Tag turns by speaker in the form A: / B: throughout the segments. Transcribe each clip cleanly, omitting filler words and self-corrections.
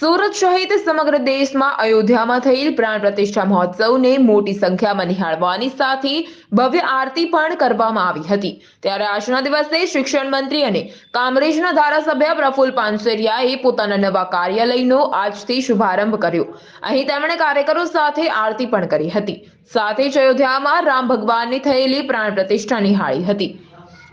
A: સુરત સહિત સમગ્ર દેશમાં અયોધ્યામાં થયેલ પ્રાણ પ્રતિષ્ઠા મહોત્સવને મોટી સંખ્યામાં નિહાળવાની સાથે ભવ્ય આરતી પણ કરવામાં આવી હતી। ત્યારે આજના દિવસે શિક્ષણ મંત્રી અને કામરેજના ધારાસભ્ય પ્રફુલ્લ પાનસેરિયાએ પોતાના નવા કાર્યાલયનો આજથી શુભારંભ કર્યો। અહીં તેમણે કાર્યકરો સાથે આરતી પણ કરી હતી, સાથે જ અયોધ્યામાં રામ ભગવાનની થયેલી પ્રાણ પ્રતિષ્ઠા નિહાળી હતી।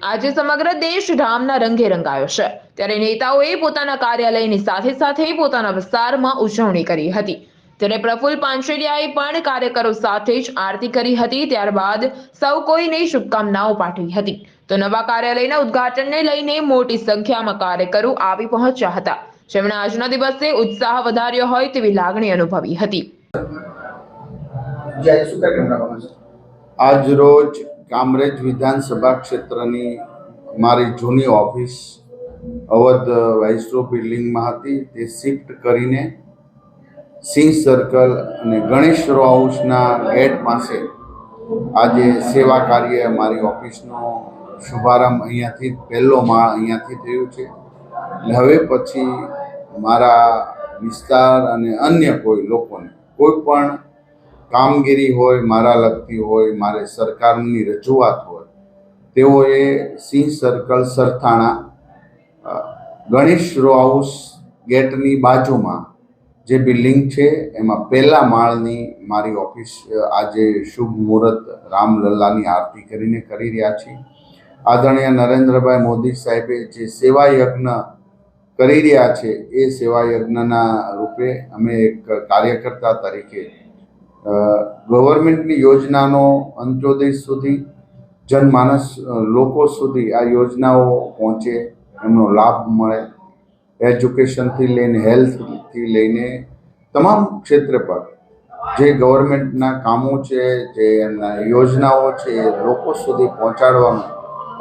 A: આજે સમગ્ર દેશ રામના રંગે રંગાયો છે, ત્યારે નેતાઓએ પોતાના કાર્યાલયની સાથે સાથે પોતાના વિસ્તારમાં ઉજવણી કરી હતી। ત્યારે પ્રફુલ્લ પાનસેરિયાએ પણ કાર્યકરો સાથે જ આરતી કરી હતી। ત્યારબાદ સૌ કોઈને શુભકામનાઓ પાઠવી હતી। તો નવા કાર્યાલયના ઉદ્ઘાટનને લઈને મોટી સંખ્યામાં કાર્યકરો આવી પહોંચ્યા હતા, જેમણે આજના દિવસે ઉત્સાહ વધાર્યો હોય તેવી લાગણી અનુભવી હતી।
B: આજ રોજ કામરેજ વિધાનસભા ક્ષેત્રની મારી જૂની ઓફિસ અવધ વાઇસરો બિલ્ડિંગમાં હતી, તે શિફ્ટ કરીને સિંહ સર્કલ અને ગણેશ રો હાઉસના ગેટ પાસે આજે સેવા કાર્ય મારી ઓફિસનો શુભારંભ અહીંયાથી પહેલો માળ અહીંયાથી થયું છે। હવે પછી મારા વિસ્તાર અને અન્ય કોઈ લોકોને કોઈ પણ કામગીરી હોય, મારા લગતી હોય, મારે સરકારની રજૂઆત હોય, તેઓએ સિંહ circle Sarthana Ganesh row house ગેટની બાજુમાં જે બિલ્ડિંગ છે એમાં પહેલા માળની મારી ઓફિસ આજે શુભ મુહૂર્ત રામલલ્લાની આરતી કરીને કરી રહ્યા છીએ। આદરણીય નરેન્દ્રભાઈ મોદી સાહેબે જે સેવા યજ્ઞ કરી રહ્યા છે એ સેવા યજ્ઞના રૂપે અમે એક કાર્યકર્તા તરીકે ગવર્મેન્ટની યોજનાનો અંત્યોદય સુધી જનમાનસ લોકો સુધી આ યોજનાઓ પહોંચે, એમનો લાભ મળે, એજ્યુકેશનથી લઈને હેલ્થથી લઈને તમામ ક્ષેત્ર પર જે ગવર્મેન્ટના કામો છે, જે એમના યોજનાઓ છે એ લોકો સુધી પહોંચાડવાનું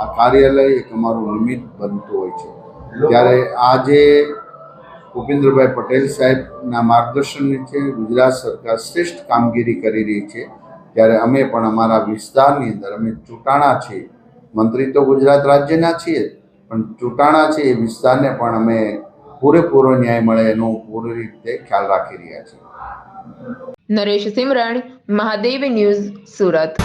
B: આ કાર્યાલય એક અમારું નિમિત્ત બનતું હોય છે। ત્યારે આજે ભૂપેન્દ્રભાઈ પટેલ સાહેબના માર્ગદર્શન નીચે ગુજરાત સરકાર શ્રેષ્ઠ કામગીરી કરી રહી છે। ત્યારે અમે પણ અમારા વિસ્તારની અંદર અમે ચૂંટાણા છીએ, મંત્રી તો ગુજરાત રાજ્યના છીએ, પણ ચૂંટાણા છે એ વિસ્તારને પણ અમે પૂરેપૂરો ન્યાય મળે એનો પૂરી રીતે ખ્યાલ રાખી રહ્યા છીએ।
A: નરેશ સિમરણ, મહાદેવ ન્યૂઝ, સુરત।